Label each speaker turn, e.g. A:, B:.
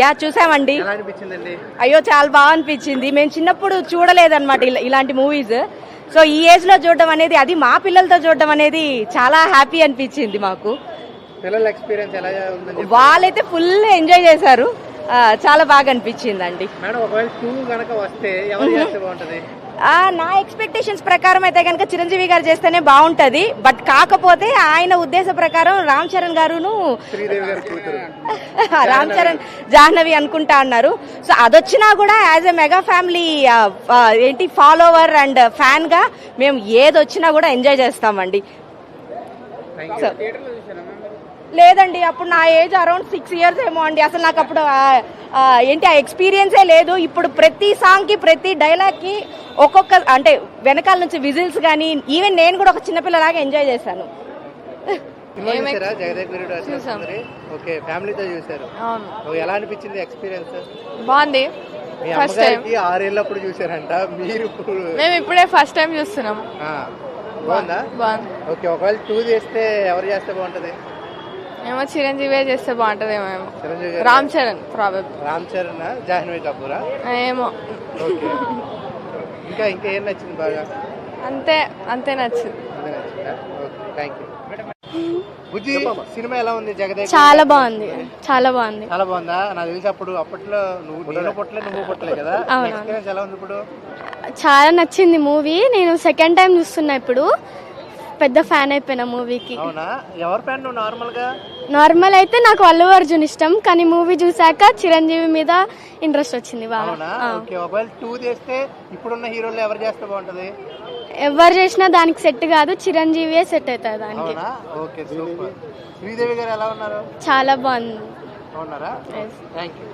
A: Yeah చూసామండి.
B: ఎలా అనిపించిందండి?
A: అయ్యో చాలా బాగా అనిపించింది. మేము చిన్నప్పుడు చూడలేదన్నమాట ఇలాంటి మూవీస్. సో ఈ ఏజ్ లో చూడడం అనేది, అది మా పిల్లలతో చూడడం అనేది చాలా హ్యాపీ అనిపించింది మాకు.
B: పిల్లల ఎక్స్పీరియన్స్ ఎలా ఉందండి?
A: వాళ్ళైతే ఫుల్ ఎంజాయ్ చేశారు. చాలా బాగా అనిపించింది అండి.
B: మేడం ఒకవేళ 2 గనక వస్తే ఎవరు చేస్తే బాగుంటది?
A: నా ఎక్స్పెక్టేషన్స్ ప్రకారం అయితే కనుక చిరంజీవి గారు చేస్తేనే బాగుంటది. బట్ కాకపోతే ఆయన ఉద్దేశ ప్రకారం రామ్ చరణ్ గారును
B: శ్రీదేవి గారి కూతురు
A: రామ్ చరణ్ జాహ్నవి అనుకుంటా అన్నారు. సో అదొచ్చినా కూడా as a mega family follower and fan గా మేము ఏదొచ్చినా కూడా ఎంజాయ్ చేస్తామండి. సో లేదండి, అప్పుడు నా ఏజ్ అరౌండ్ 6 years ఏమో అండి. అసలు నాకు అప్పుడు ఆ ఎక్స్పీరియన్సే లేదు. ఇప్పుడు ప్రతి సాంగ్ కి ప్రతి డైలాగ్ కి ఒక్కొక్క అంటే వెనకాల నుంచి విజిల్స్ కానీ ఈవెన్ నేను కూడా ఒక చిన్నపిల్లలాగా ఎంజాయ్ చేశాను.
B: ఓకే, ఫ్యామిలీతో చూసారు. ఎలా అనిపించింది ఎక్స్పీరియన్స్?
C: బాగుంది.
B: మీ అమ్మగారికి 6 ఏళ్ళప్పుడు చూసారంట, మీరు
C: మేము ఇప్పుడే ఫస్ట్ టైం చూస్తున్నాం.
B: బాగుందా?
C: బాగుంది.
B: ఓకే, ఒకవేళ 2 చేస్తే ఎవరు చేస్తే బాగుంటది?
C: ఏమో చిరంజీవి చేస్తే బాగుంటదేమో.
B: చిరంజీవి గారు?
C: రామ్ చరణ్ ప్రాబబ్లీ.
B: రామ్ చరణ్, జాహ్నవి కపూరా?
C: ఏమో.
B: ఓకే, ఇంకా ఏం నచ్చింది బాగా?
C: అంతే నచ్చింది.
B: అదే నచ్చిందా? Okay, thank you. Bujji, cinema ఎలా ఉంది? జగదేవ్
D: చాలా బాగుంది. చాలా బాగుంది.
B: చాలా బాగుందా? నాకు తెలిసి అప్పట్లో నువ్వు పుట్టలే కదా, ఎక్స్పీరియన్స్ ఎలా ఉంది ఇప్పుడు?
D: చాలా నచ్చింది మూవీ. నేను సెకండ్ టైం చూస్తున్నా ఇప్పుడు. పెద్ద ఫ్యాన్ అయిపోయినా మూవీకి.
B: అవునా? ఎవరు ఫ్యాన్ నువ్వు నార్మల్ గా?
D: నార్మల్ అయితే నాకు అల్లు అర్జున్ ఇష్టం, కానీ మూవీ చూసాక చిరంజీవి మీద ఇంట్రెస్ట్ వచ్చింది బాగా.
B: అవునా? ఓకే, ఒకవేళ 2 చేస్తే ఇప్పుడున్న హీరోలు ఎవరు చేస్తే బాగుంటది?
D: ఎవరు చేసినా దానికి సెట్ కాదు, చిరంజీవియే సెట్ అవుతారు దానికి.
B: అవునా? Okay, super. శ్రీదేవి గారు ఎలా ఉన్నారు?
D: చాలా బాగుంది.
B: అవునారా?
D: Thank you.